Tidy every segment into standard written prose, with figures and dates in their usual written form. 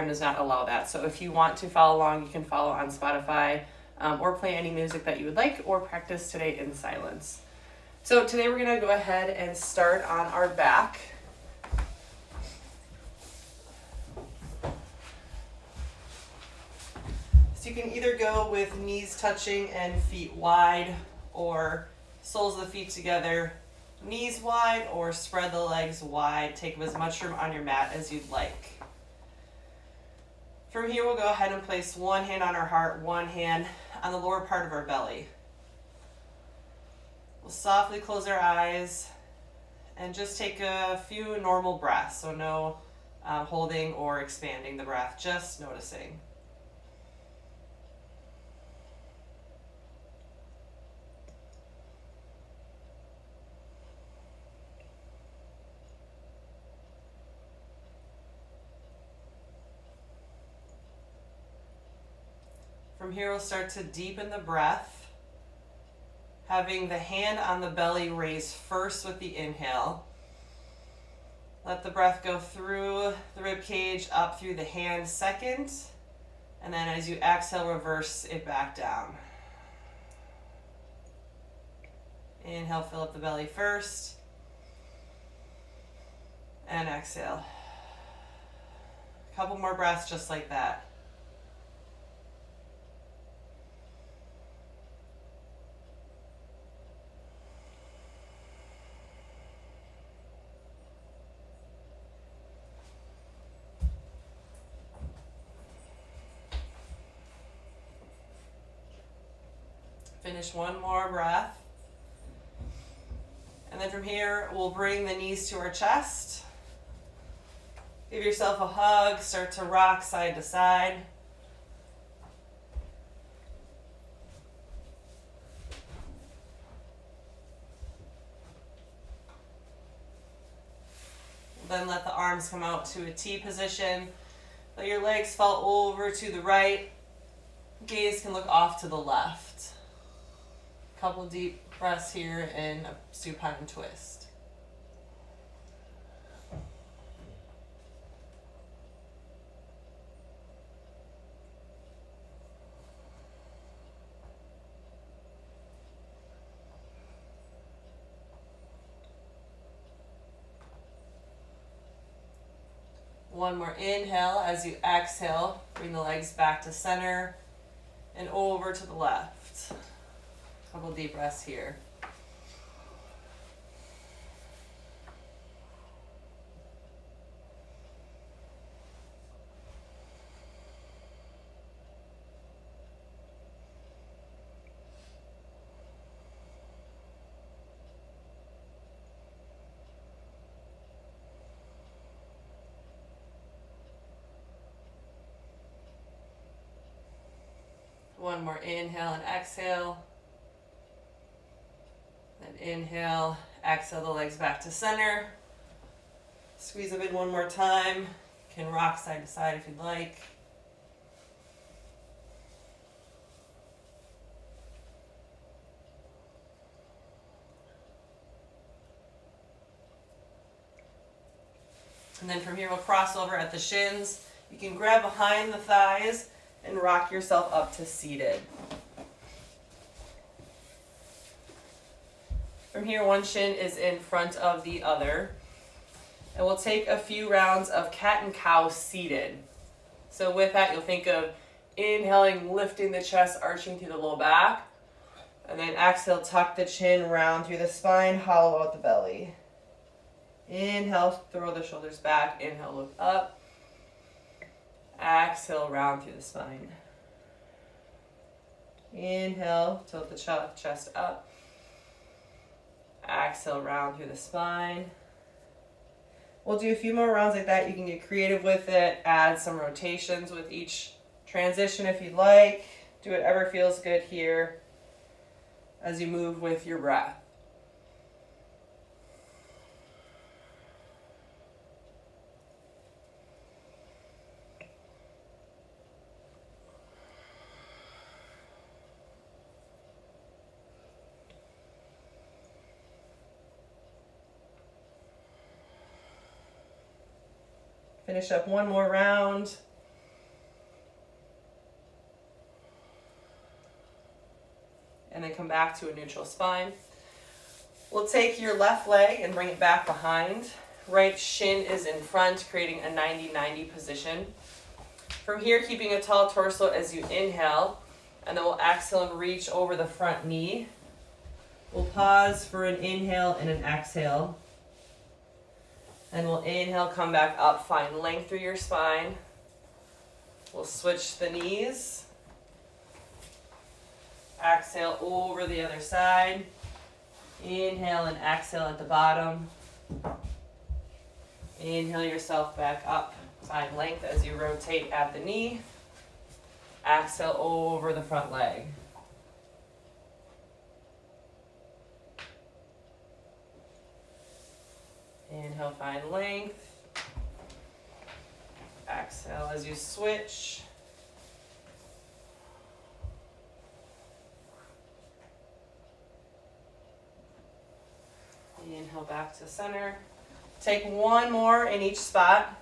does not allow that. So if you want to follow along, you can follow on Spotify or play any music that you would like, or practice today in silence. So today we're going to go ahead and start on our back. So you can either go with knees touching and feet wide, or soles of the feet together, knees wide, or spread the legs wide. Take up as much room on your mat as you'd like. From here, we'll go ahead and place one hand on our heart, one hand on the lower part of our belly. We'll softly close our eyes and just take a few normal breaths. So no holding or expanding the breath, just noticing. From here, we'll start to deepen the breath, having the hand on the belly raise first with the inhale. Let the breath go through the rib cage, up through the hand second, and then as you exhale, reverse it back down. Inhale, fill up the belly first, and exhale. A couple more breaths just like that. Finish one more breath. And then from here, we'll bring the knees to our chest. Give yourself a hug, start to rock side to side. Then let the arms come out to a T position. Let your legs fall over to the right. Gaze can look off to the left. Couple deep breaths here in a supine twist. One more inhale. As you exhale, bring the legs back to center and over to the left. Couple deep breaths here. One more inhale and exhale. Then inhale, exhale the legs back to center. Squeeze them in one more time. You can rock side to side if you'd like. And then from here, we'll cross over at the shins. You can grab behind the thighs and rock yourself up to seated. From here, one shin is in front of the other. And we'll take a few rounds of cat and cow seated. So with that, you'll think of inhaling, lifting the chest, arching through the low back. And then exhale, tuck the chin round through the spine, hollow out the belly. Inhale, throw the shoulders back. Inhale, look up. Exhale, round through the spine. Inhale, tilt the chest up. Exhale, round through the spine. We'll do a few more rounds like that. You can get creative with it. Add some rotations with each transition if you'd like. Do whatever feels good here as you move with your breath. Finish up one more round. and then come back to a neutral spine. We'll take your left leg and bring it back behind. Right shin is in front, creating a 90-90 position. From here, keeping a tall torso as you inhale, and then we'll exhale and reach over the front knee. We'll pause for an inhale and an exhale. And we'll inhale, come back up, find length through your spine. We'll switch the knees. Exhale over the other side. Inhale and exhale at the bottom. Inhale yourself back up. Find length as you rotate at the knee. Exhale over the front leg. Inhale, find length. Exhale as you switch. Inhale back to center. Take one more in each spot.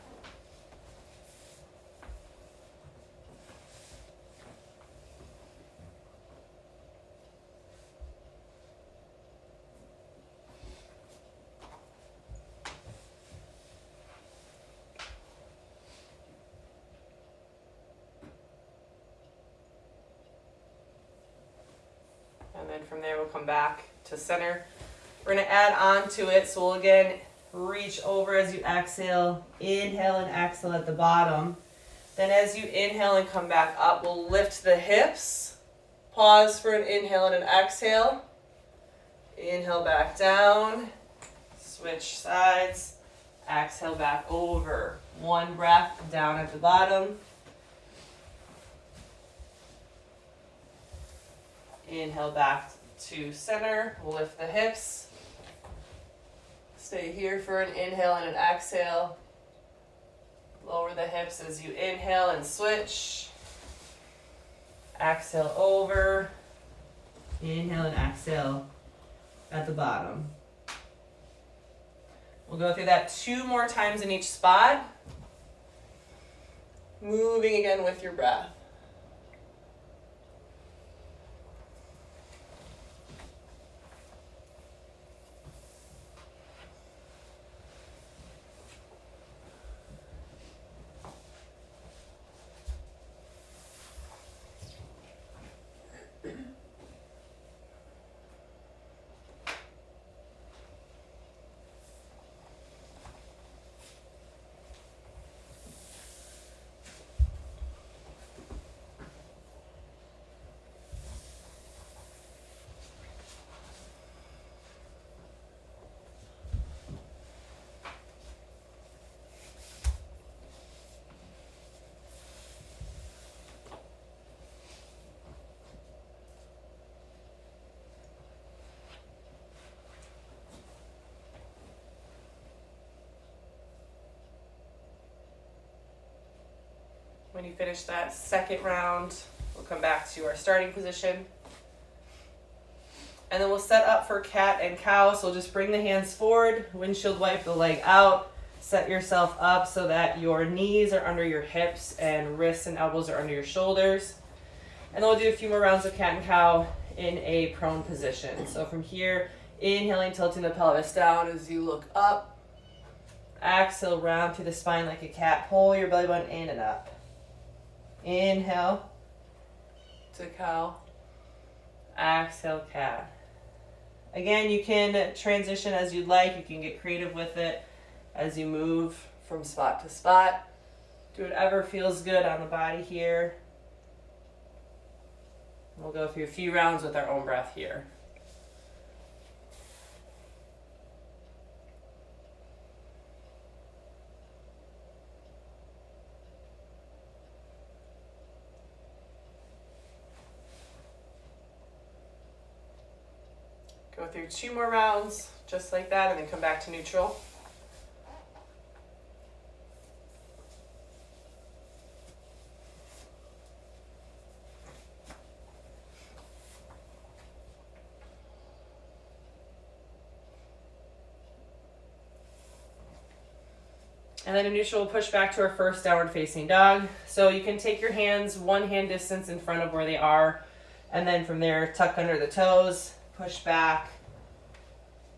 And then from there we'll come back to center. We're going to add on to it, so we'll again reach over as you exhale, inhale and exhale at the bottom. Then as you inhale and come back up, we'll lift the hips, pause for an inhale and an exhale. Inhale back down, switch sides, exhale back over. One breath down at the bottom. Inhale back to center, we'll lift the hips. Stay here for an inhale and an exhale. Lower the hips as you inhale and switch. Exhale over. Inhale and exhale at the bottom. We'll go through that 2 more times in each spot. Moving again with your breath. When you finish that second round, we'll come back to our starting position. And then we'll set up for cat and cow. So we'll just bring the hands forward, windshield wipe the leg out, set yourself up so that your knees are under your hips and wrists and elbows are under your shoulders. And then we'll do a few more rounds of cat and cow in a prone position. So from here, inhaling, tilting the pelvis down as you look up. Exhale, round through the spine like a cat. Pull your belly button in and up. Inhale to cow. Exhale, cat. Again, you can transition as you'd like. You can get creative with it as you move from spot to spot. Do whatever feels good on the body here. We'll go through a few rounds with our own breath here. Go through 2 more rounds, just like that, and then come back to neutral. And then in neutral, we'll push back to our first downward facing dog. So you can take your hands 1 hand distance in front of where they are. And then from there, tuck under the toes, push back.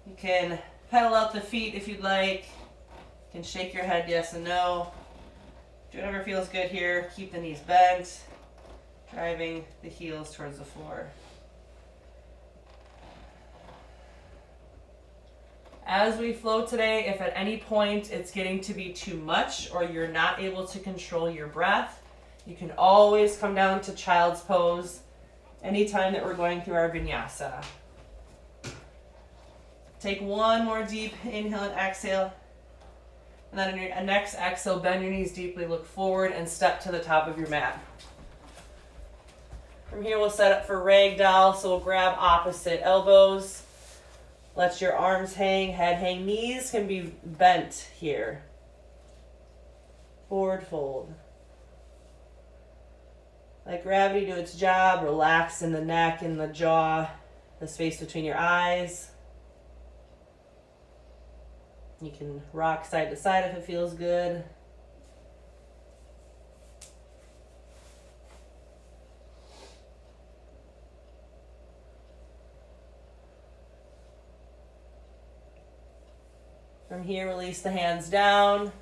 You can pedal out the feet if you'd like. You can shake your head yes and no. Do whatever feels good here. Keep the knees bent, driving the heels towards the floor. As we flow today, if at any point it's getting to be too much or you're not able to control your breath, you can always come down to child's pose anytime that we're going through our vinyasa. Take one more deep inhale and exhale. And then on your next exhale, bend your knees deeply, look forward, and step to the top of your mat. From here, we'll set up for ragdoll, so we'll grab opposite elbows. Let your arms hang, head hang. Knees can be bent here. Forward fold. Let gravity do its job. Relax in the neck, in the jaw, the space between your eyes. You can rock side to side if it feels good. From here, release the hands down.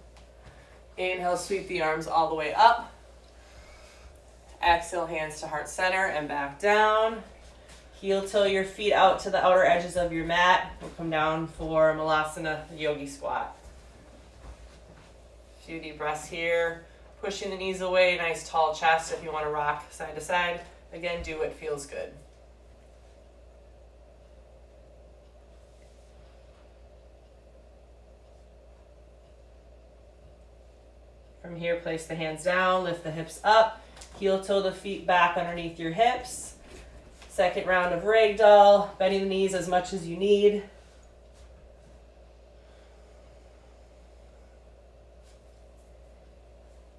Inhale, sweep the arms all the way up. Exhale, hands to heart center and back down. Heel toe your feet out to the outer edges of your mat. We'll come down for Malasana Yogi Squat. A few deep breaths here. Pushing the knees away, nice tall chest if you want to rock side to side. Again, do what feels good. From here, place the hands down, lift the hips up, heel toe the feet back underneath your hips. Second round of ragdoll, bending the knees as much as you need.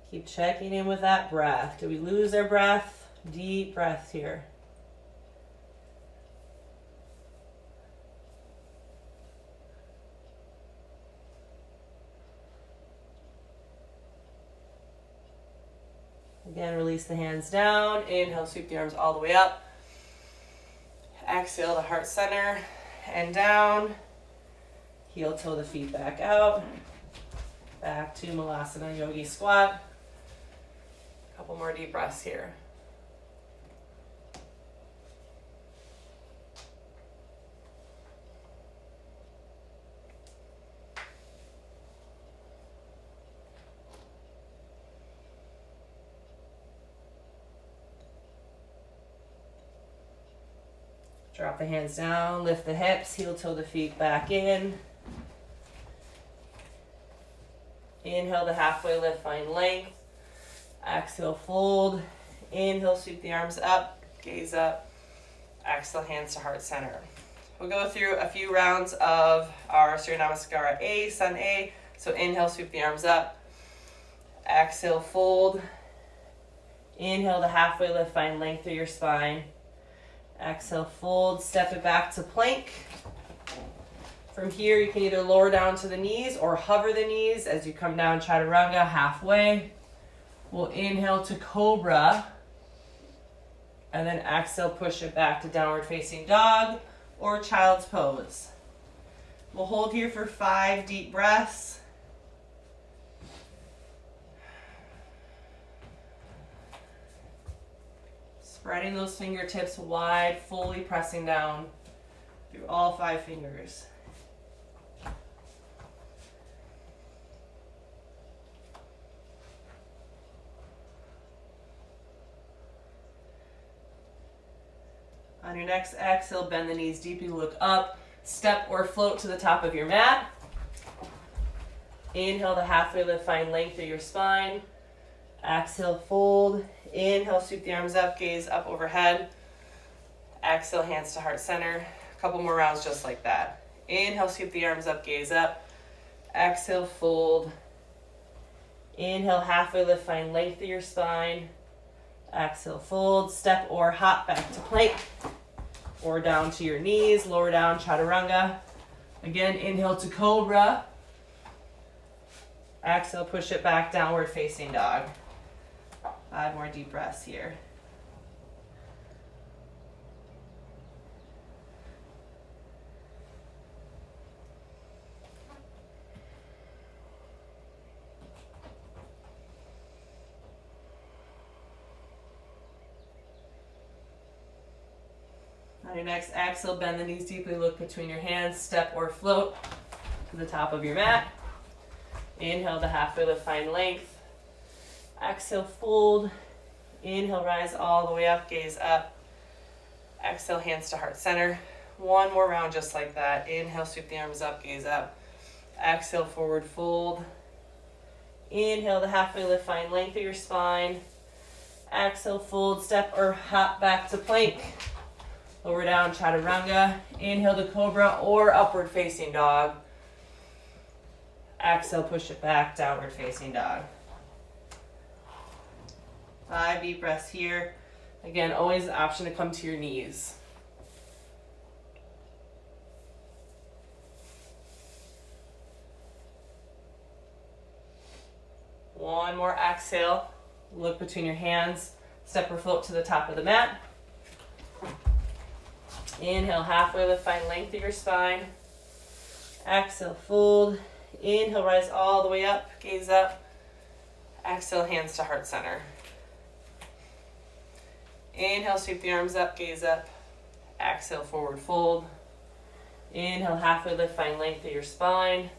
Keep checking in with that breath. Do we lose our breath? Deep breath here. Again, release the hands down. Inhale, sweep the arms all the way up. Exhale to heart center and down. Heel toe the feet back out. Back to Malasana Yogi Squat. A couple more deep breaths here. Drop the hands down, lift the hips, heel toe the feet back in. Inhale the halfway lift, find length. Exhale, fold. Inhale, sweep the arms up, gaze up. Exhale, hands to heart center. We'll go through a few rounds of our Surya Namaskara A, Sun A. So inhale, sweep the arms up. Exhale, fold. Inhale the halfway lift, find length through your spine. Exhale, fold, step it back to plank. From here, you can either lower down to the knees or hover the knees as you come down Chaturanga halfway. We'll inhale to Cobra. And then exhale, push it back to Downward Facing Dog or Child's Pose. We'll hold here for 5 deep breaths. Spreading those fingertips wide, fully pressing down through all 5 fingers. On your next exhale, bend the knees deeply, look up, step or float to the top of your mat. Inhale the halfway lift, find length through your spine. Exhale, fold. Inhale, sweep the arms up, gaze up overhead. Exhale, hands to heart center. A couple more rounds just like that. Inhale, sweep the arms up, gaze up. Exhale, fold. Inhale, halfway lift, find length through your spine. Exhale, fold, step or hop back to plank. Or down to your knees, lower down, Chaturanga. Again, inhale to Cobra. Exhale, push it back, Downward Facing Dog. 5 more deep breaths here. On your next exhale, bend the knees deeply, look between your hands, step or float to the top of your mat. Inhale to halfway lift, find length. Exhale, fold. Inhale, rise all the way up, gaze up. Exhale, hands to heart center. One more round just like that. Inhale, sweep the arms up, gaze up. Exhale, forward fold. Inhale, the halfway lift, find length of your spine. Exhale, fold, step or hop back to plank. Lower down, chaturanga. Inhale to cobra or upward facing dog. Exhale, push it back, downward facing dog. 5 deep breaths here. Again, always the option to come to your knees. One more exhale. Look between your hands. Step or float to the top of the mat. Inhale, halfway lift, find length of your spine. Exhale, fold. Inhale, rise all the way up, gaze up. Exhale, hands to heart center. Inhale, sweep the arms up, gaze up. Exhale, forward fold. Inhale, halfway lift, find length of your spine.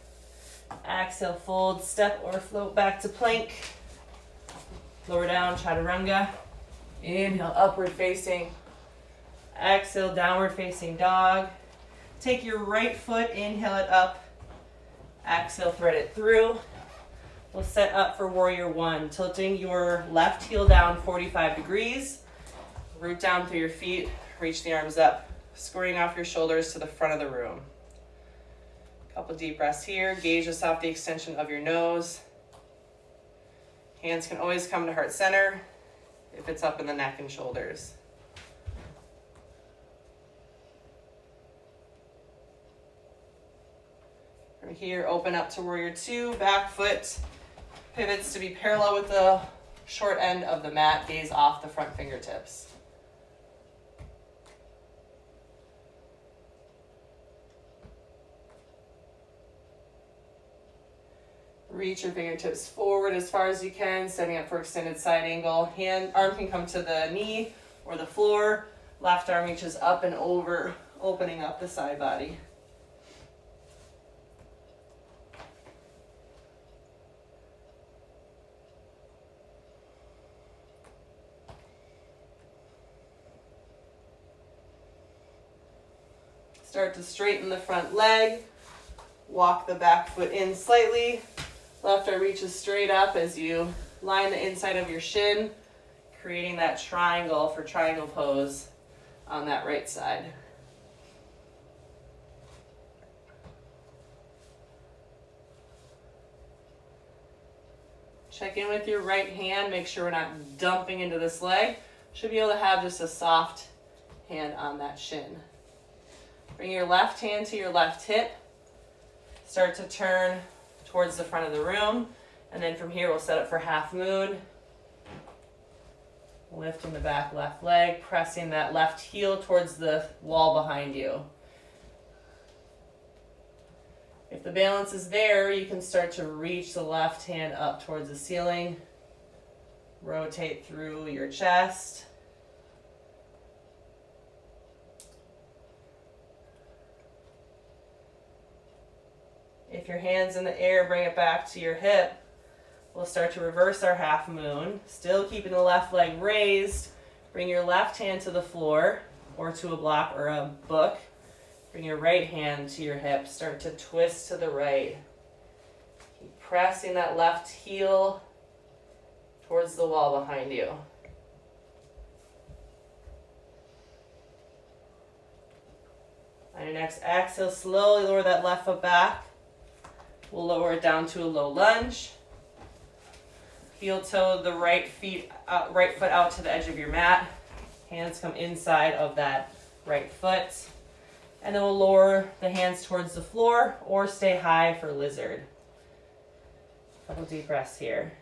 Exhale, fold, step or float back to plank. Lower down, chaturanga. Inhale, upward facing. Exhale, downward facing dog. Take your right foot, inhale it up. Exhale, thread it through. We'll set up for warrior one, tilting your left heel down 45 degrees. Root down through your feet, reach the arms up, squaring off your shoulders to the front of the room. Couple deep breaths here. Gauge just off the extension of your nose. Hands can always come to heart center if it's up in the neck and shoulders. From here, open up to warrior two, back foot pivots to be parallel with the short end of the mat, gaze off the front fingertips. Reach your fingertips forward as far as you can, setting up for extended side angle. Arm can come to the knee or the floor. Left arm reaches up and over, opening up the side body. Start to straighten the front leg. Walk the back foot in slightly. Left arm reaches straight up as you line the inside of your shin, creating that triangle for triangle pose on that right side. Check in with your right hand. Make sure we're not dumping into this leg. Should be able to have just a soft hand on that shin. Bring your left hand to your left hip. Start to turn towards the front of the room. And then from here, we'll set up for half moon. Lifting the back left leg, pressing that left heel towards the wall behind you. If the balance is there, you can start to reach the left hand up towards the ceiling. Rotate through your chest. If your hand's in the air, bring it back to your hip. We'll start to reverse our half moon, still keeping the left leg raised. Bring your left hand to the floor or to a block or a book. Bring your right hand to your hip. Start to twist to the right. Keep pressing that left heel towards the wall behind you. On your next exhale, slowly lower that left foot back. We'll lower it down to a low lunge. Heel toe the right foot out to the edge of your mat. Hands come inside of that right foot. And then we'll lower the hands towards the floor or stay high for lizard. Couple deep breaths here.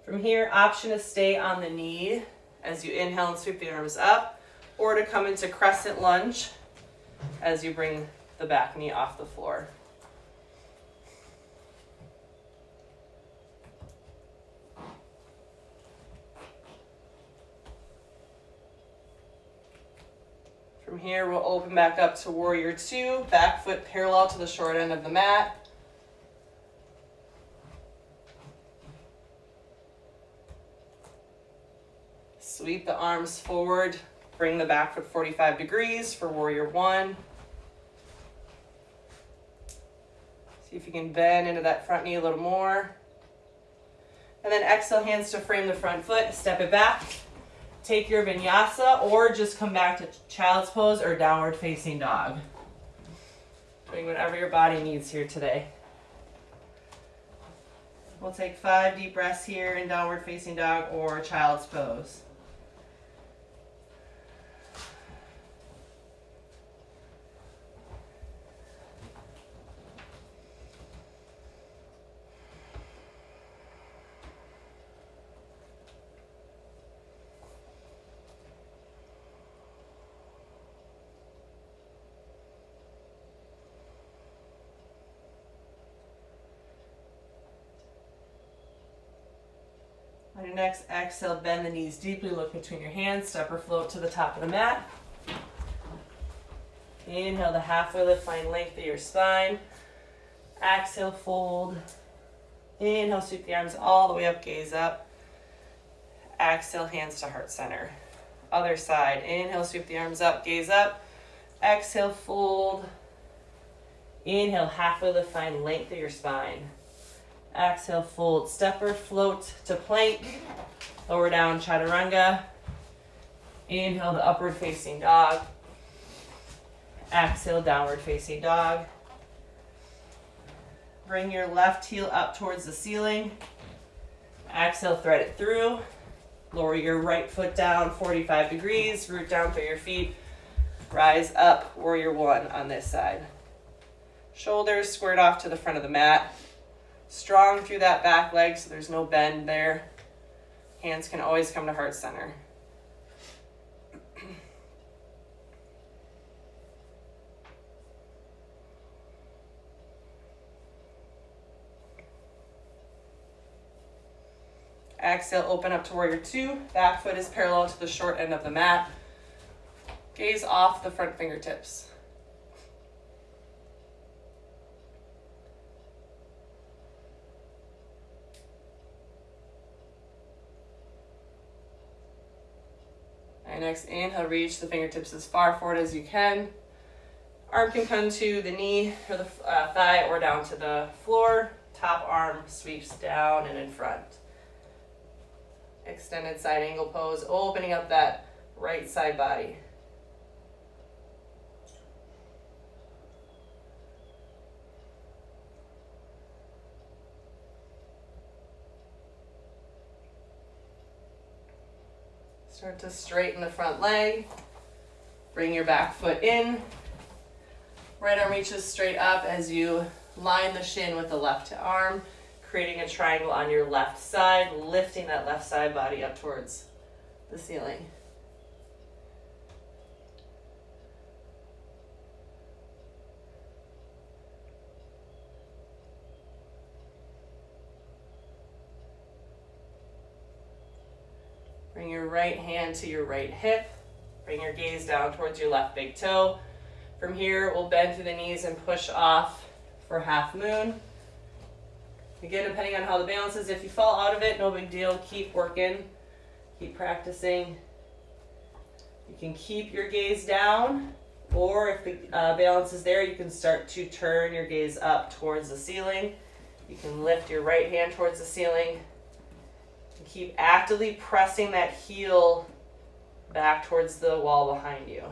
From here, option to stay on the knee as you inhale and sweep the arms up, or to come into crescent lunge as you bring the back knee off the floor. From here, we'll open back up to warrior two, back foot parallel to the short end of the mat. Sweep the arms forward, bring the back foot 45 degrees for warrior one. See if you can bend into that front knee a little more. And then exhale, hands to frame the front foot, step it back. Take your vinyasa or just come back to child's pose or downward facing dog. Doing whatever your body needs here today. We'll take 5 deep breaths here in downward facing dog or child's pose. On your next exhale, bend the knees deeply, look between your hands, step or float to the top of the mat. Inhale the halfway lift, find length of your spine. Exhale, fold. Inhale, sweep the arms all the way up, gaze up. Exhale, hands to heart center. Other side, inhale, sweep the arms up, gaze up. Exhale, fold. Inhale, halfway lift, find length of your spine. Exhale, fold, step or float to plank, lower down, chaturanga. Inhale to upward facing dog. Exhale, downward facing dog. Bring your left heel up towards the ceiling. Exhale, thread it through. Lower your right foot down 45 degrees, root down through your feet. Rise up, warrior one on this side. Shoulders squared off to the front of the mat. Strong through that back leg so there's no bend there. Hands can always come to heart center. Exhale, open up to warrior two. Back foot is parallel to the short end of the mat. Gaze off the front fingertips. And next inhale, reach the fingertips as far forward as you can. Arm can come to the knee or the thigh or down to the floor. Top arm sweeps down and in front. Extended side angle pose, opening up that right side body. Start to straighten the front leg. Bring your back foot in. Right arm reaches straight up as you line the shin with the left arm, creating a triangle on your left side, lifting that left side body up towards the ceiling. Bring your right hand to your right hip. Bring your gaze down towards your left big toe. From here, we'll bend through the knees and push off for half moon. Again, depending on how the balance is, if you fall out of it, no big deal. Keep working, keep practicing. You can keep your gaze down, or if the balance is there, you can start to turn your gaze up towards the ceiling. You can lift your right hand towards the ceiling. And keep actively pressing that heel back towards the wall behind you.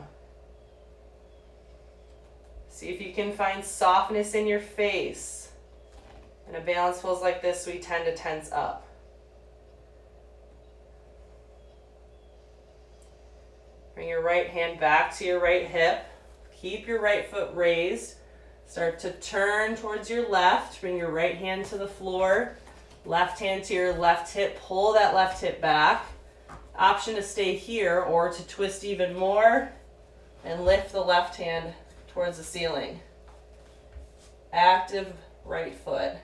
See if you can find softness in your face. In a balance pose like this, we tend to tense up. Bring your right hand back to your right hip. Keep your right foot raised. Start to turn towards your left. Bring your right hand to the floor. Left hand to your left hip. Pull that left hip back. Option to stay here or to twist even more and lift the left hand towards the ceiling. Active right foot.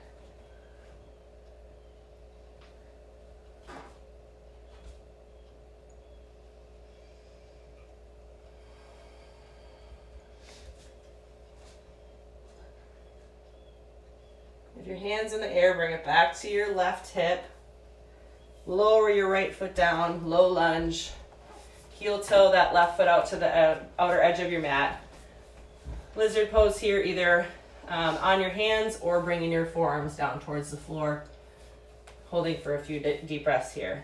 If your hand's in the air, bring it back to your left hip. Lower your right foot down, low lunge. Heel toe that left foot out to the outer edge of your mat. Lizard pose here, either on your hands or bringing your forearms down towards the floor. Holding for a few deep breaths here.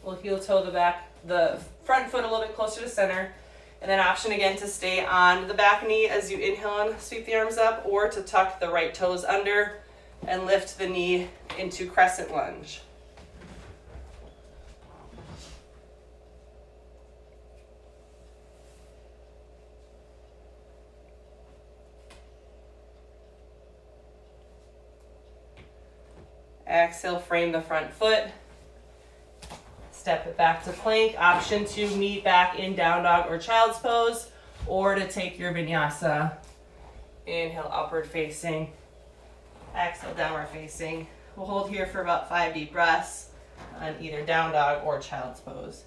We'll heel toe the front foot a little bit closer to center. And then option again to stay on the back knee as you inhale and sweep the arms up, or to tuck the right toes under and lift the knee into crescent lunge. Exhale, frame the front foot. Step it back to plank. Option to meet back in down dog or child's pose, or to take your vinyasa. Inhale, upward facing. Exhale, downward facing. We'll hold here for about 5 deep breaths on either down dog or child's pose.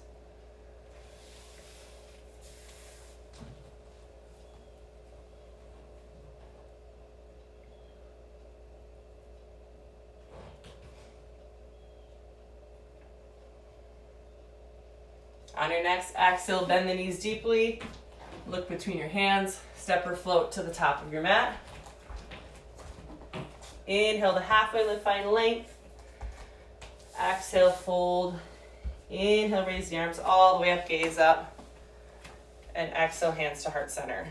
On your next exhale, bend the knees deeply. Look between your hands. Step or float to the top of your mat. Inhale to halfway lift, find length. Exhale, fold. Inhale, raise the arms all the way up, gaze up. And exhale, hands to heart center.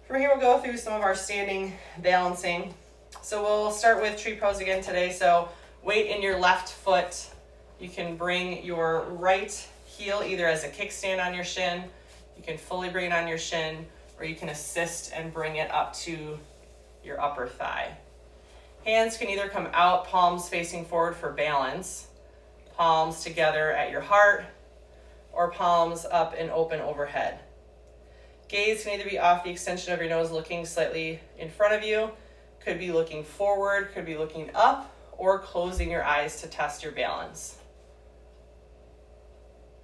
From here, we'll go through some of our standing balancing. So we'll start with tree pose again today. So weight in your left foot. You can bring your right heel either as a kickstand on your shin. You can fully bring it on your shin, or you can assist and bring it up to your upper thigh. Hands can either come out, palms facing forward for balance, palms together at your heart, or palms up and open overhead. Gaze can either be off the extension of your nose, looking slightly in front of you, could be looking forward, could be looking up, or closing your eyes to test your balance.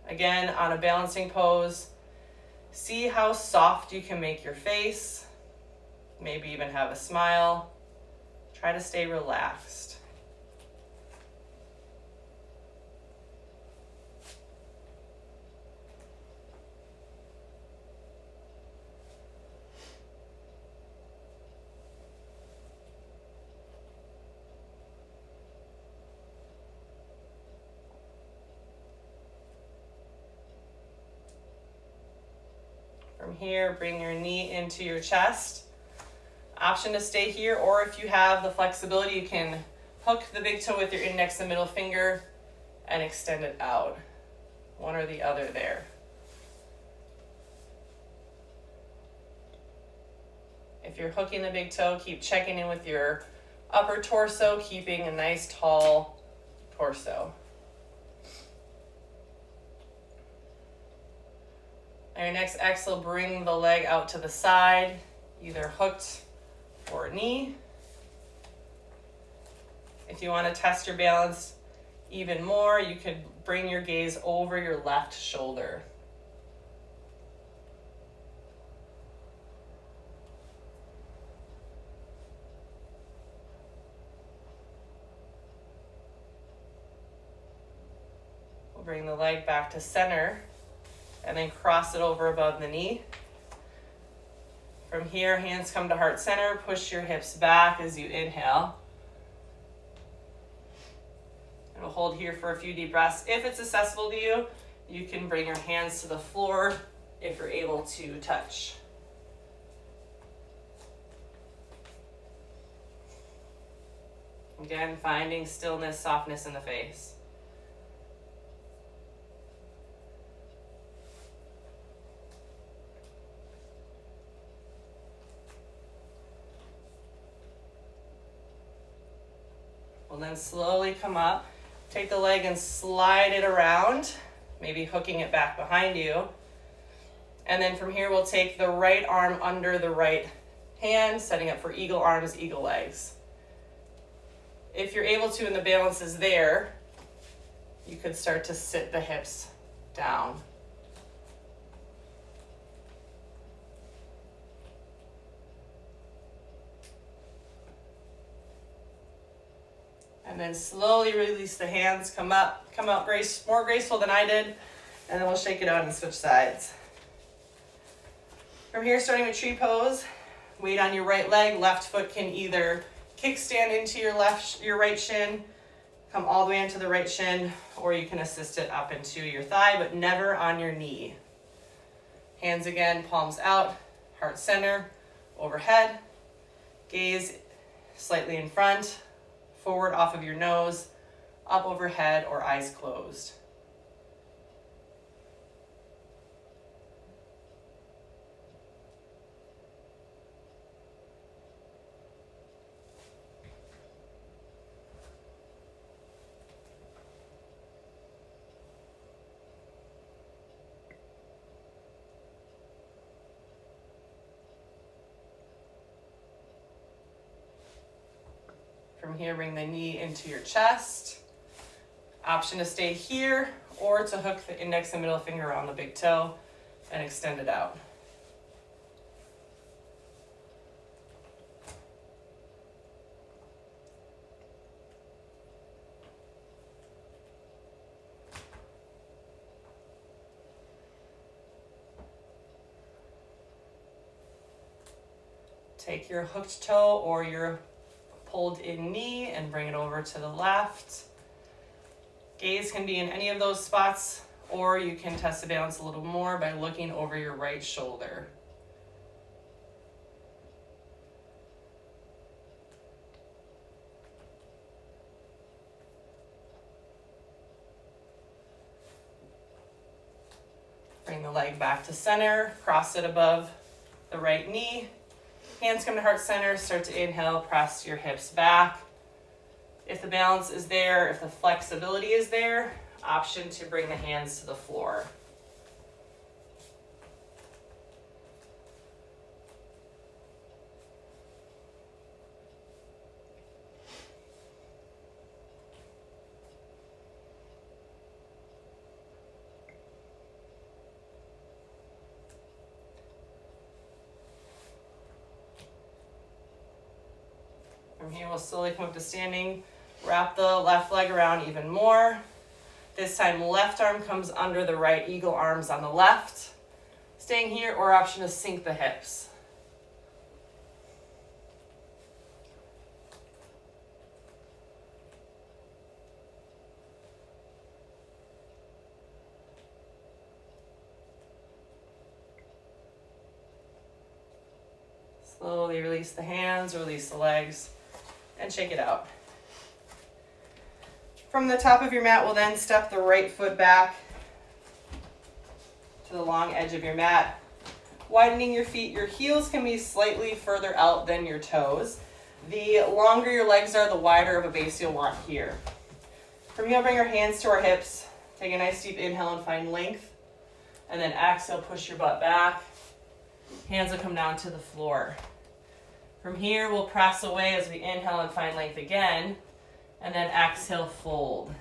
Again, on a balancing pose, see how soft you can make your face, maybe even have a smile. Try to stay relaxed. From here, bring your knee into your chest. Option to stay here, or if you have the flexibility, you can hook the big toe with your index and middle finger and extend it out. One or the other there. If you're hooking the big toe, keep checking in with your upper torso, keeping a nice tall torso. On your next exhale, bring the leg out to the side, either hooked or knee. If you want to test your balance even more, you could bring your gaze over your left shoulder. We'll bring the leg back to center and then cross it over above the knee. From here, hands come to heart center. Push your hips back as you inhale. And we'll hold here for a few deep breaths. If it's accessible to you, you can bring your hands to the floor if you're able to touch. Again, finding stillness, softness in the face. We'll then slowly come up, take the leg and slide it around, maybe hooking it back behind you. And then from here, we'll take the right arm under the right hand, setting up for eagle arms, eagle legs. If you're able to and the balance is there, you could start to sit the hips down. And then slowly release the hands, come out more graceful than I did, and then we'll shake it out and switch sides. From here, starting with tree pose, weight on your right leg, left foot can either kickstand into your right shin, come all the way into the right shin, or you can assist it up into your thigh, but never on your knee. Hands again, palms out, heart center, overhead, gaze slightly in front, forward off of your nose, up overhead, or eyes closed. From here, bring the knee into your chest. Option to stay here or to hook the index and middle finger around the big toe and extend it out. Take your hooked toe or your pulled in knee and bring it over to the left. Gaze can be in any of those spots, or you can test the balance a little more by looking over your right shoulder. Bring the leg back to center, cross it above the right knee. Hands come to heart center, start to inhale, press your hips back. If the balance is there, if the flexibility is there, option to bring the hands to the floor. From here, we'll slowly come up to standing. Wrap the left leg around even more. This time, left arm comes under the right, eagle arms on the left. Staying here, or option to sink the hips. Slowly release the hands, release the legs, and shake it out. From the top of your mat, we'll then step the right foot back to the long edge of your mat. Widening your feet, your heels can be slightly further out than your toes. The longer your legs are, the wider of a base you'll want here. From here, bring your hands to our hips. Take a nice deep inhale and find length. And then exhale, push your butt back. Hands will come down to the floor. From here, we'll press away as we inhale and find length again. And then exhale, fold.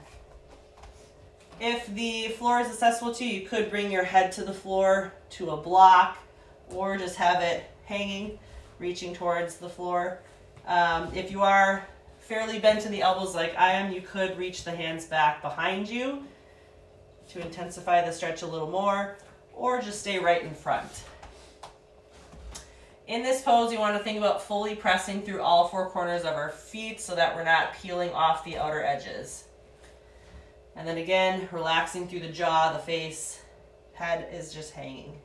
If the floor is accessible to you, you could bring your head to the floor to a block or just have it hanging, reaching towards the floor. If you are fairly bent in the elbows like I am, you could reach the hands back behind you to intensify the stretch a little more, or just stay right in front. In this pose, you want to think about fully pressing through all four corners of our feet so that we're not peeling off the outer edges. And then again, relaxing through the jaw, the face, head is just hanging.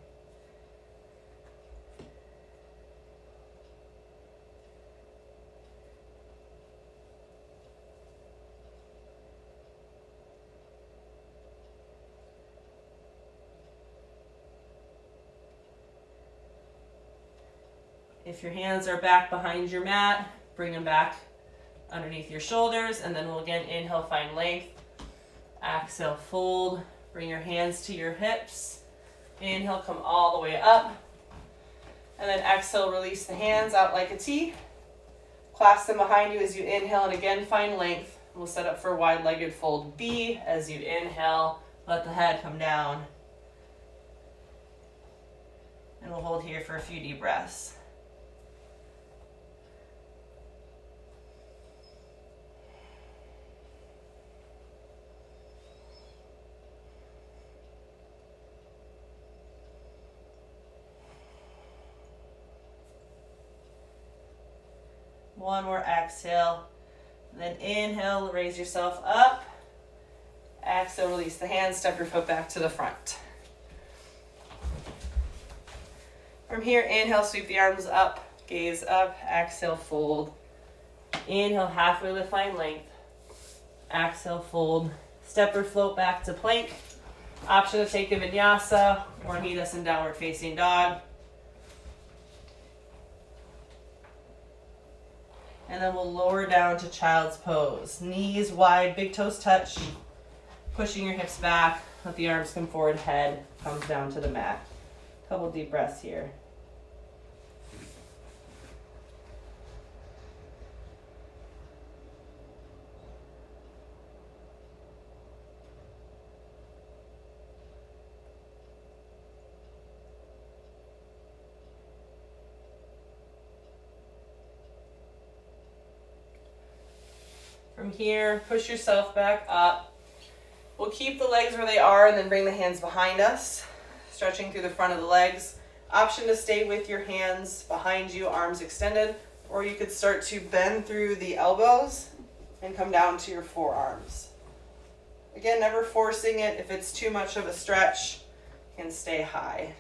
If your hands are back behind your mat, bring them back underneath your shoulders, and then we'll again inhale, find length. Exhale, fold. Bring your hands to your hips. Inhale, come all the way up. And then exhale, release the hands out like a T. Clasp them behind you as you inhale, and again, find length. We'll set up for a wide-legged fold B. As you inhale, let the head come down. And we'll hold here for a few deep breaths. One more exhale. And then inhale, raise yourself up. Exhale, release the hands, step your foot back to the front. From here, inhale, sweep the arms up, gaze up, exhale, fold. Inhale, halfway lift, find length. Exhale, fold. Step or float back to plank. Option to take a vinyasa or meet us in downward facing dog. And then we'll lower down to child's pose. Knees wide, big toes touch. Pushing your hips back, let the arms come forward, head comes down to the mat. Couple deep breaths here. From here, push yourself back up. We'll keep the legs where they are and then bring the hands behind us, stretching through the front of the legs. Option to stay with your hands behind you, arms extended, or you could start to bend through the elbows and come down to your forearms. Again, never forcing it. If it's too much of a stretch, you can stay high.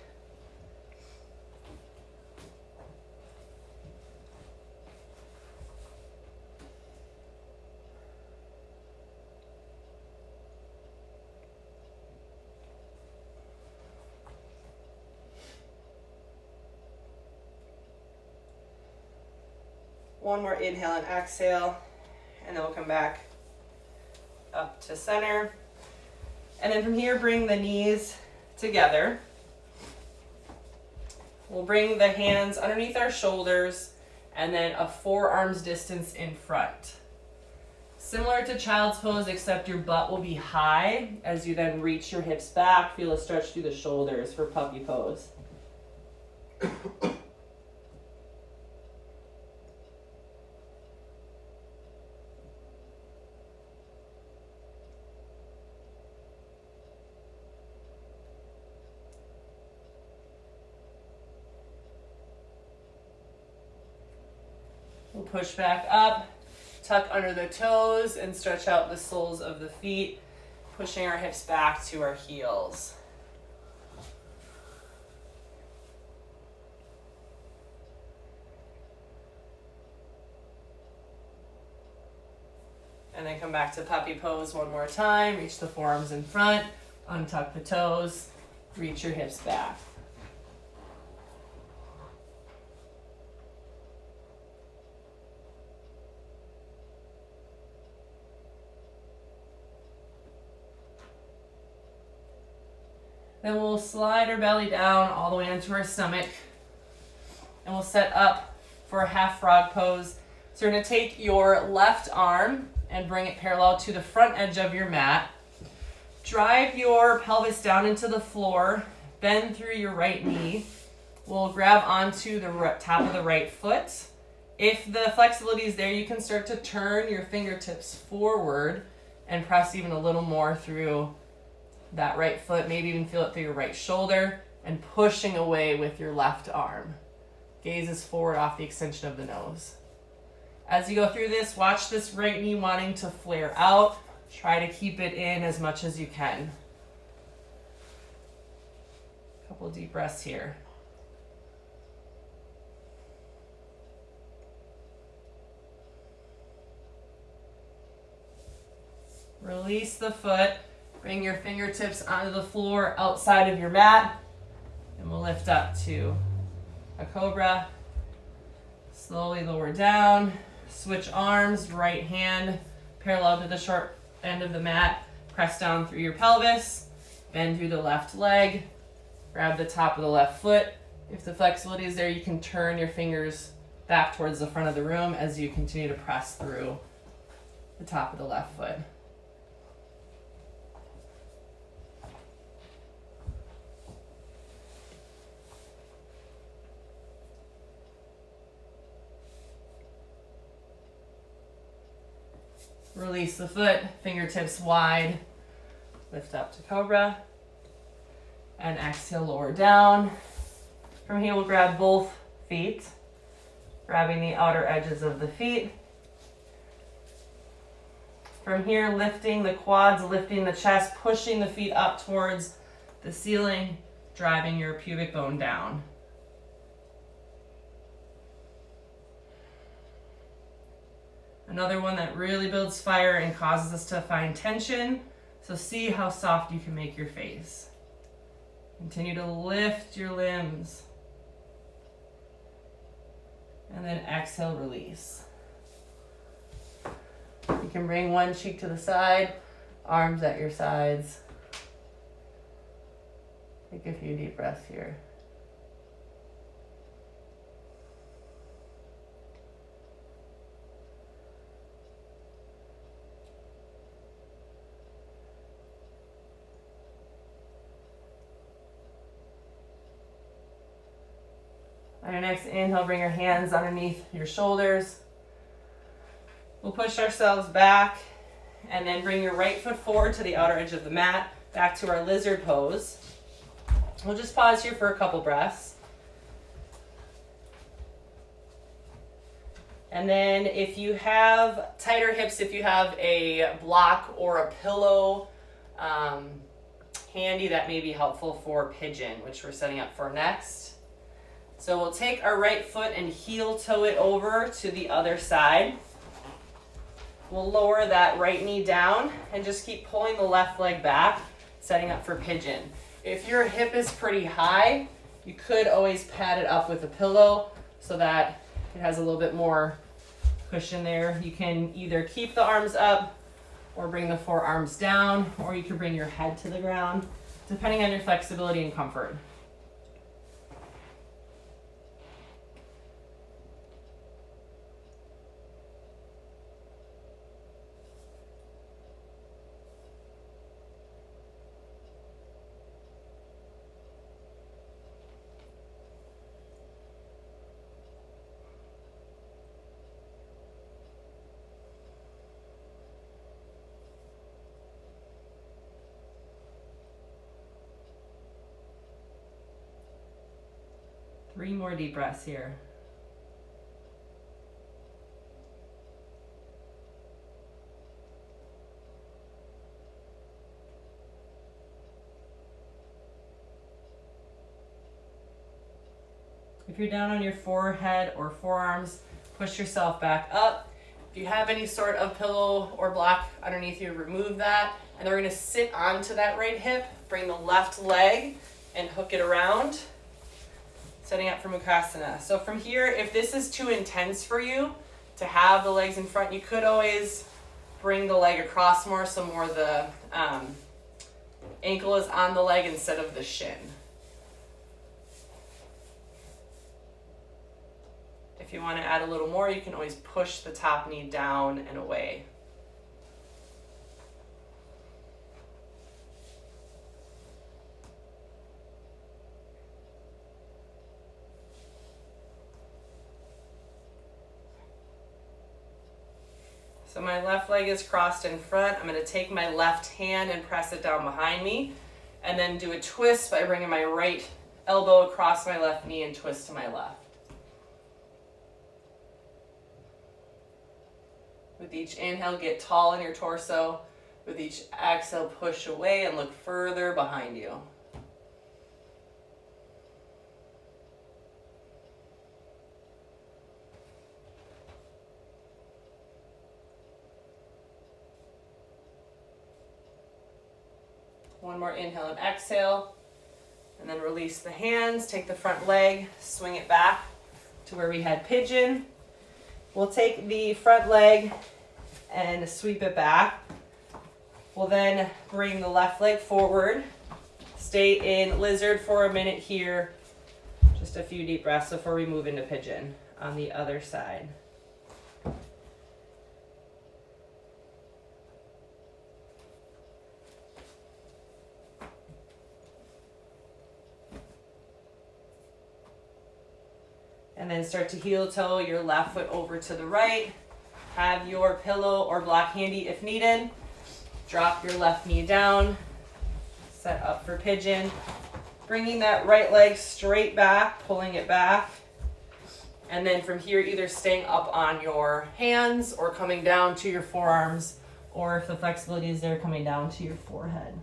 One more inhale and exhale, and then we'll come back up to center. And then from here, bring the knees together. We'll bring the hands underneath our shoulders and then a forearms distance in front. Similar to child's pose, except your butt will be high as you then reach your hips back. Feel a stretch through the shoulders for puppy pose. We'll push back up, tuck under the toes, and stretch out the soles of the feet, pushing our hips back to our heels. And then come back to puppy pose one more time. Reach the forearms in front, untuck the toes, reach your hips back. Then we'll slide our belly down all the way onto our stomach. And we'll set up for a half frog pose. So you're going to take your left arm and bring it parallel to the front edge of your mat. Drive your pelvis down into the floor. Bend through your right knee. We'll grab onto the top of the right foot. If the flexibility is there, you can start to turn your fingertips forward and press even a little more through that right foot, maybe even feel it through your right shoulder, and pushing away with your left arm. Gaze is forward off the extension of the nose. As you go through this, watch this right knee wanting to flare out. Try to keep it in as much as you can. Couple deep breaths here. Release the foot. Bring your fingertips onto the floor outside of your mat. And we'll lift up to a cobra. Slowly lower down, switch arms, right hand parallel to the short end of the mat, press down through your pelvis, bend through the left leg, grab the top of the left foot. If the flexibility is there, you can turn your fingers back towards the front of the room as you continue to press through the top of the left foot. Release the foot, fingertips wide, lift up to cobra, and exhale, lower down. From here, we'll grab both feet, grabbing the outer edges of the feet. From here, lifting the quads, lifting the chest, pushing the feet up towards the ceiling, driving your pubic bone down. Another one that really builds fire and causes us to find tension. So see how soft you can make your face. Continue to lift your limbs. And then exhale, release. You can bring one cheek to the side, arms at your sides. Take a few deep breaths here. On your next inhale, bring your hands underneath your shoulders. We'll push ourselves back and then bring your right foot forward to the outer edge of the mat, back to our lizard pose. We'll just pause here for a couple breaths. And then if you have tighter hips, if you have a block or a pillow handy, that may be helpful for pigeon, which we're setting up for next. So we'll take our right foot and heel toe it over to the other side. We'll lower that right knee down and just keep pulling the left leg back, setting up for pigeon. If your hip is pretty high, you could always pad it up with a pillow so that it has a little bit more cushion there. You can either keep the arms up or bring the forearms down, or you can bring your head to the ground, depending on your flexibility and comfort. Three more deep breaths here. If you're down on your forehead or forearms, push yourself back up. If you have any sort of pillow or block underneath you, remove that. And then we're going to sit onto that right hip, bring the left leg and hook it around, setting up for Mukasana. So from here, if this is too intense for you to have the legs in front, you could always bring the leg across more, so more the ankle is on the leg instead of the shin. If you want to add a little more, you can always push the top knee down and away. So my left leg is crossed in front. I'm going to take my left hand and press it down behind me, and then do a twist by bringing my right elbow across my left knee and twist to my left. With each inhale, get tall in your torso. With each exhale, push away and look further behind you. One more inhale and exhale, and then release the hands, take the front leg, swing it back, to where we had pigeon. We'll take the front leg and sweep it back. We'll then bring the left leg forward. Stay in lizard for a minute here. Just a few deep breaths before we move into pigeon on the other side. And then start to heel toe your left foot over to the right. Have your pillow or block handy if needed. Drop your left knee down. Set up for pigeon. Bringing that right leg straight back, pulling it back. And then from here, either staying up on your hands or coming down to your forearms, or if the flexibility is there, coming down to your forehead.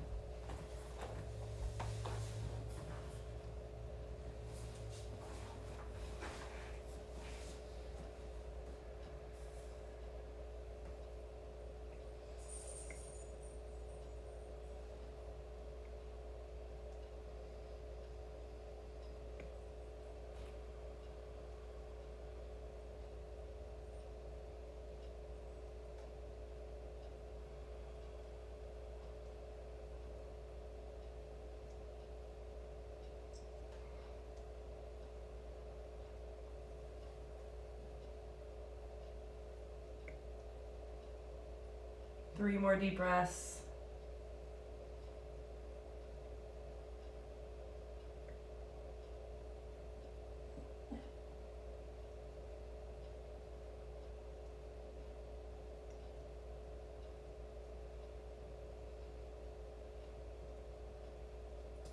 Three more deep breaths.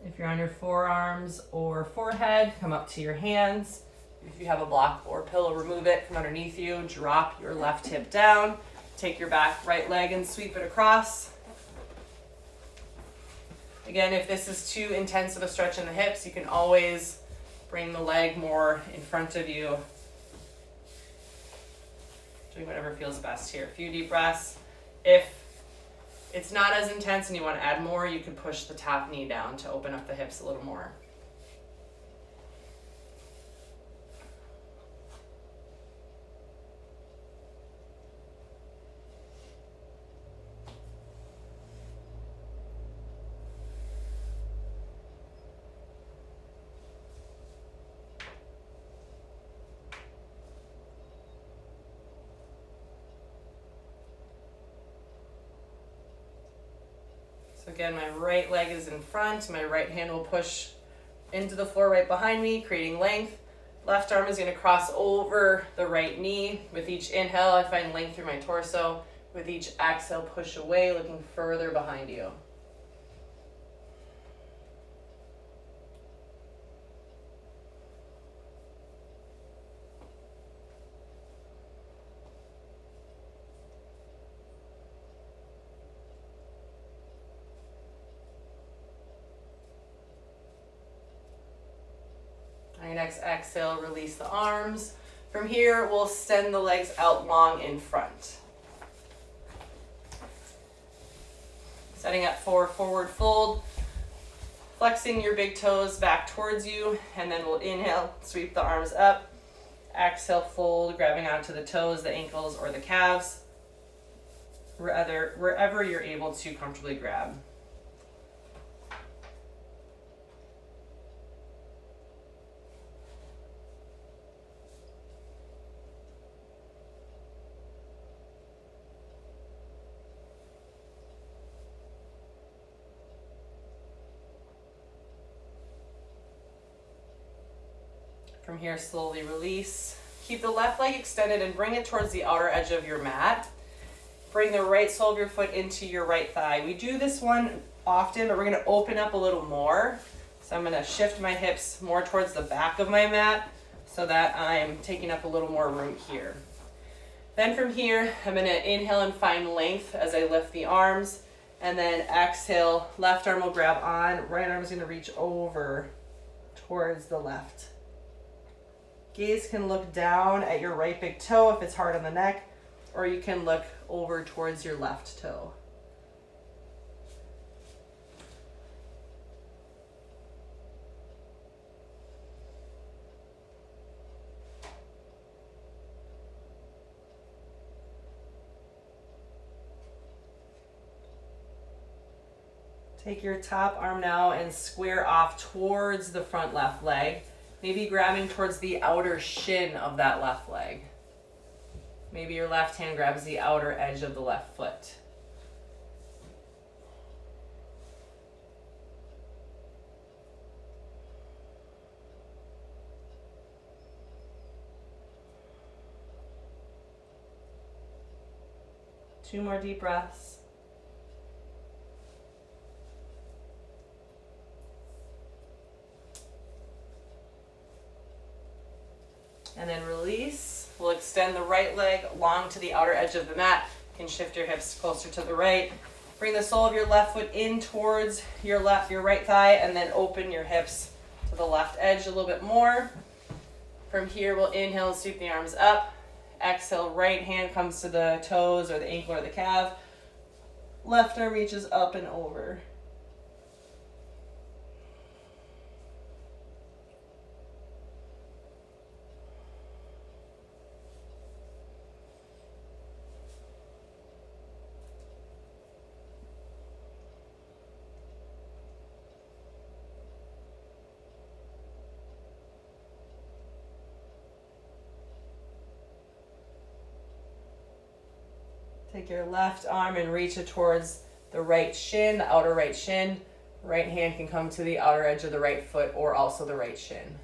If you're on your forearms or forehead, come up to your hands. If you have a block or pillow, remove it from underneath you. Drop your left hip down. Take your back right leg and sweep it across. Again, if this is too intense of a stretch in the hips, you can always bring the leg more in front of you. Doing whatever feels best here. A few deep breaths. If it's not as intense and you want to add more, you could push the top knee down to open up the hips a little more. Again, my right leg is in front. My right hand will push into the floor right behind me, creating length. Left arm is going to cross over the right knee. With each inhale, I find length through my torso. With each exhale, push away, looking further behind you. On your next exhale, release the arms. From here, we'll extend the legs out long in front. Setting up for forward fold. Flexing your big toes back towards you, and then we'll inhale, sweep the arms up. Exhale, fold, grabbing onto the toes, the ankles, or the calves. Wherever you're able to comfortably grab. From here, slowly release. Keep the left leg extended and bring it towards the outer edge of your mat. Bring the right sole of your foot into your right thigh. We do this one often, but we're going to open up a little more. So I'm going to shift my hips more towards the back of my mat so that I'm taking up a little more room here. Then from here, I'm going to inhale and find length as I lift the arms. And then exhale, left arm will grab on, right arm is going to reach over towards the left. Gaze can look down at your right big toe if it's hard on the neck, or you can look over towards your left toe. Take your top arm now and square off towards the front left leg, maybe grabbing towards the outer shin of that left leg. Maybe your left hand grabs the outer edge of the left foot. Two more deep breaths. And then release. We'll extend the right leg long to the outer edge of the mat. You can shift your hips closer to the right. Bring the sole of your left foot in towards your right thigh, and then open your hips to the left edge a little bit more. From here, we'll inhale and sweep the arms up. Exhale, right hand comes to the toes or the ankle or the calf. Left arm reaches up and over. Take your left arm and reach it towards the right shin, the outer right shin. Right hand can come to the outer edge of the right foot or also the right shin.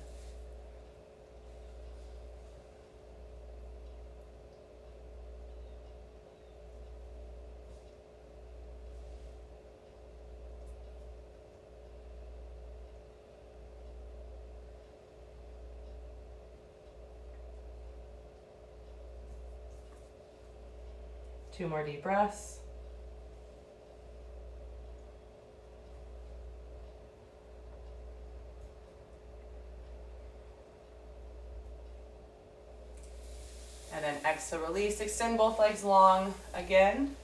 Two more deep breaths. And then exhale, release. Extend both legs long again.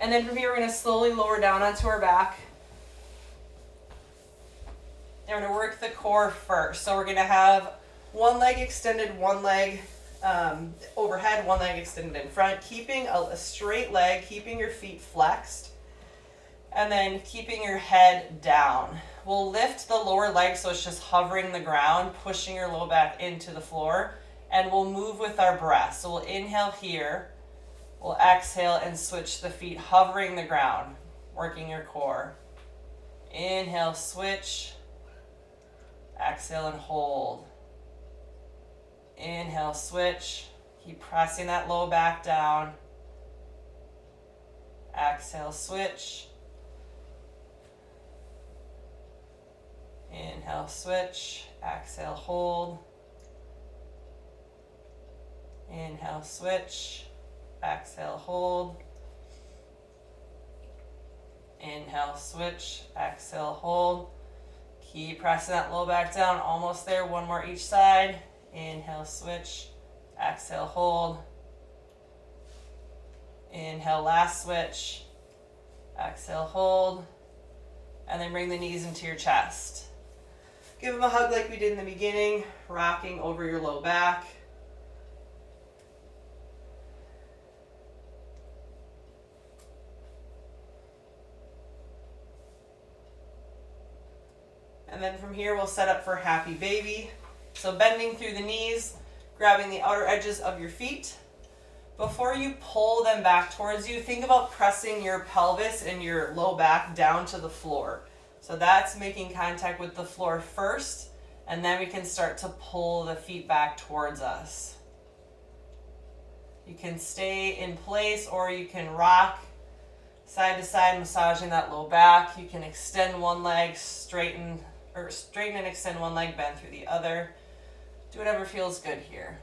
And then from here, we're going to slowly lower down onto our back. And we're going to work the core first. So we're going to have one leg extended, one leg overhead, one leg extended in front, keeping a straight leg, keeping your feet flexed, and then keeping your head down. We'll lift the lower leg so it's just hovering the ground, pushing your low back into the floor, and we'll move with our breath. So we'll inhale here, we'll exhale and switch the feet, hovering the ground, working your core. Inhale, switch, exhale and hold. Inhale, switch. Keep pressing that low back down. Exhale, switch. Inhale, switch. Exhale, hold. Inhale, switch. Exhale, hold. Inhale, switch. Exhale, hold. Keep pressing that low back down. Almost there. One more each side. Inhale, switch, exhale, hold. Inhale, last switch, exhale, hold. And then bring the knees into your chest. Give them a hug like we did in the beginning, rocking over your low back. And then from here, we'll set up for happy baby. So bending through the knees, grabbing the outer edges of your feet. Before you pull them back towards you, think about pressing your pelvis and your low back down to the floor. So that's making contact with the floor first, and then we can start to pull the feet back towards us. You can stay in place or you can rock side to side, massaging that low back. You can extend one leg, straighten and extend one leg, bend through the other. Do whatever feels good here.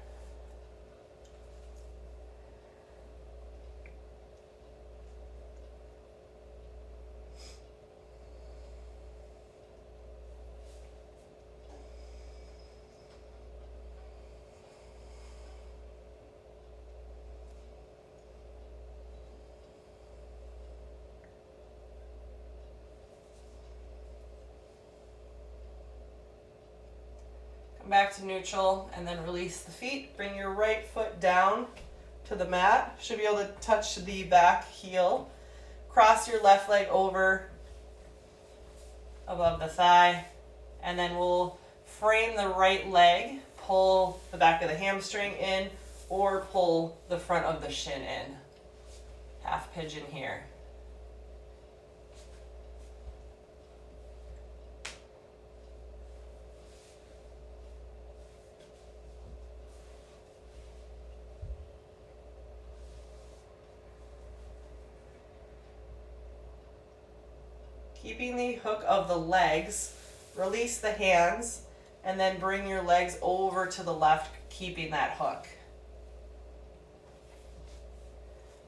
Back to neutral and then release the feet. Bring your right foot down to the mat. Should be able to touch the back heel. Cross your left leg over above the thigh. And then we'll frame the right leg, pull the back of the hamstring in, or pull the front of the shin in. Half pigeon here. Keeping the hook of the legs, release the hands, and then bring your legs over to the left, keeping that hook.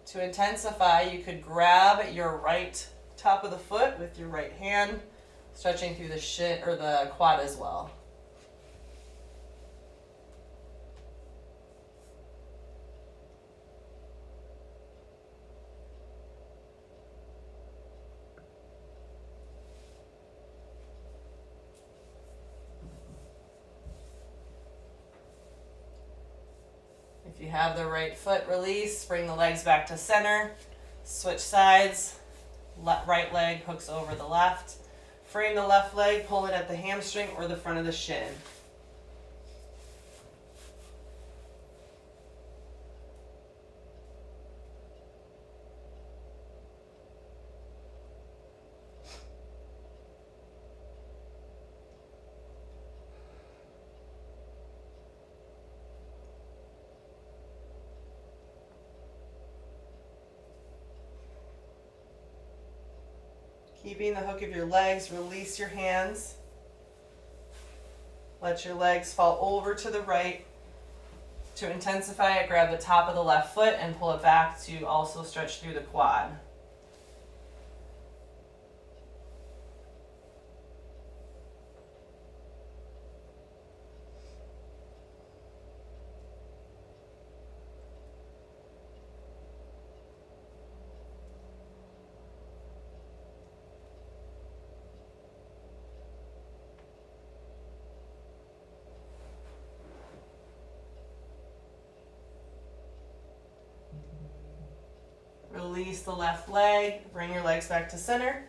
To intensify, you could grab your right top of the foot with your right hand, stretching through the shin or the quad as well. If you have the right foot, release, bring the legs back to center, switch sides, right leg hooks over the left, frame the left leg, pull it at the hamstring or the front of the shin. Keeping the hook of your legs, release your hands. Let your legs fall over to the right. To intensify it, grab the top of the left foot and pull it back to also stretch through the quad. Release the left leg, bring your legs back to center,